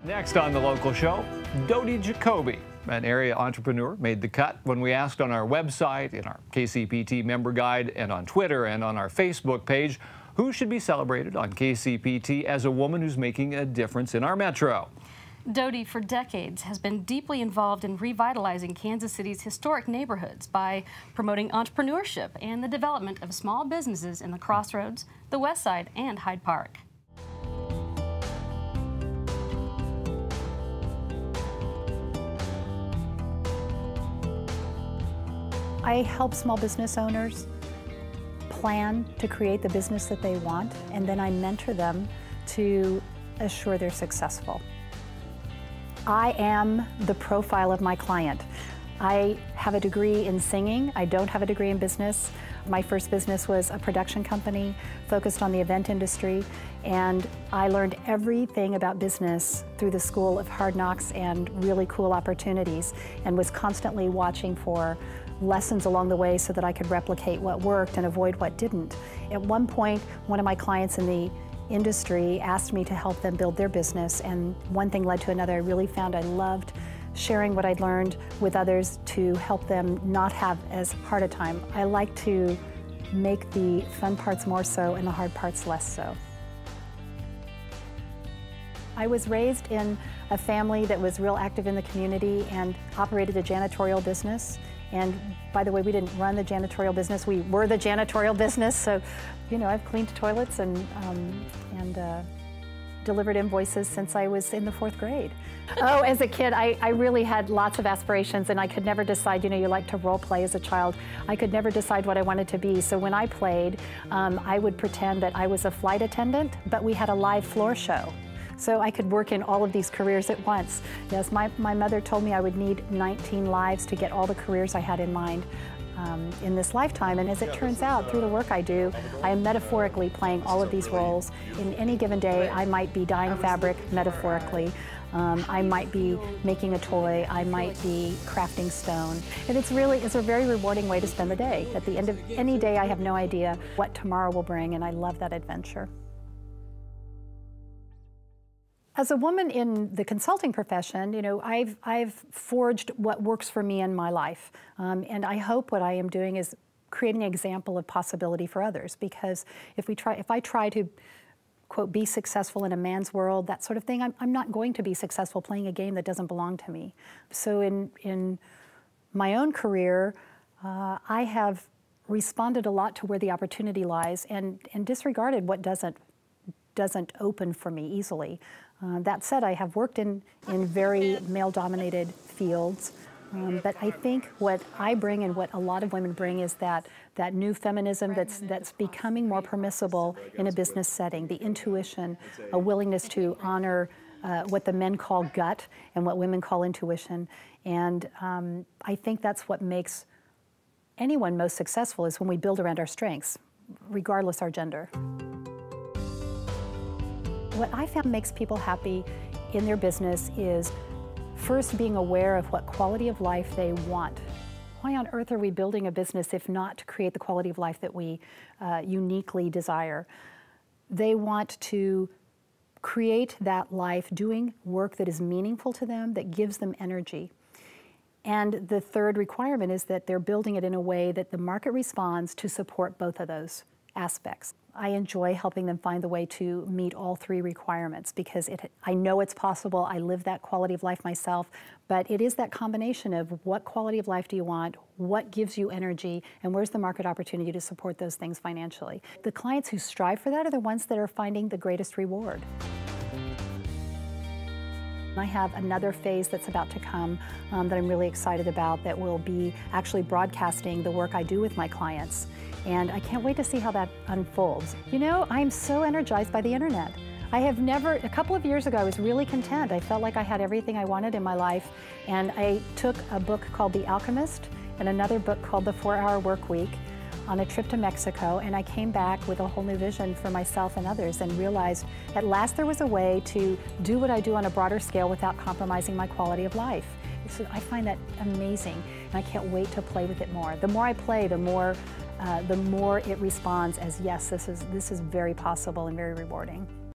Next on The Local Show, Dodie Jacoby, an area entrepreneur, made the cut when we asked on our website, in our KCPT member guide, and on Twitter and on our Facebook page, who should be celebrated on KCPT as a woman who's making a difference in our metro. Dodie, for decades, has been deeply involved in revitalizing Kansas City's historic neighborhoods by promoting entrepreneurship and the development of small businesses in the Crossroads, the West Side, and Hyde Park. I help small business owners plan to create the business that they want, and then I mentor them to assure they're successful. I am the profile of my client. I have a degree in singing. I don't have a degree in business. My first business was a production company focused on the event industry, and I learned everything about business through the School of Hard Knocks and really cool opportunities, and was constantly watching for lessons along the way so that I could replicate what worked and avoid what didn't. At one point, one of my clients in the industry asked me to help them build their business, and one thing led to another. I really found I loved sharing what I'd learned with others to help them not have as hard a time. I like to make the fun parts more so and the hard parts less so. I was raised in a family that was real active in the community and operated a janitorial business. And by the way, we didn't run the janitorial business, we were the janitorial business. So, you know, I've cleaned toilets and delivered invoices since I was in the 4th grade. Oh, as a kid, I really had lots of aspirations, and I could never decide. You know, you like to role play as a child. I could never decide what I wanted to be. So when I played, I would pretend that I was a flight attendant, but we had a live floor show. So I could work in all of these careers at once. Yes, my mother told me I would need 19 lives to get all the careers I had in mind in this lifetime. And as it turns out, through the work I do, I am metaphorically playing all of these roles. In any given day, I might be dyeing fabric metaphorically. I might be making a toy. I might be crafting stone. And it's a very rewarding way to spend the day. At the end of any day, I have no idea what tomorrow will bring, and I love that adventure. As a woman in the consulting profession, you know, I've forged what works for me in my life. And I hope what I am doing is creating an example of possibility for others. Because if I try to, quote, be successful in a man's world, that sort of thing, I'm not going to be successful playing a game that doesn't belong to me. So in my own career, I have responded a lot to where the opportunity lies and disregarded what doesn't open for me easily. That said, I have worked in very male-dominated fields, but I think what I bring and what a lot of women bring is that new feminism that's becoming more permissible in a business setting, the intuition, a willingness to honor what the men call gut and what women call intuition. And I think that's what makes anyone most successful, is when we build around our strengths, regardless our gender. What I found makes people happy in their business is first being aware of what quality of life they want. Why on earth are we building a business if not to create the quality of life that we uniquely desire? They want to create that life doing work that is meaningful to them, that gives them energy. And the third requirement is that they're building it in a way that the market responds to support both of those aspects. I enjoy helping them find the way to meet all 3 requirements because I know it's possible. I live that quality of life myself, but it is that combination of what quality of life do you want, what gives you energy, and where's the market opportunity to support those things financially. The clients who strive for that are the ones that are finding the greatest reward. I have another phase that's about to come that I'm really excited about, that will be actually broadcasting the work I do with my clients. And I can't wait to see how that unfolds. You know, I'm so energized by the internet. A couple of years ago, I was really content. I felt like I had everything I wanted in my life. And I took a book called The Alchemist and another book called The 4-Hour Workweek on a trip to Mexico, and I came back with a whole new vision for myself and others and realized at last there was a way to do what I do on a broader scale without compromising my quality of life. So I find that amazing, and I can't wait to play with it more. The more I play, the more it responds as, yes, this is very possible and very rewarding.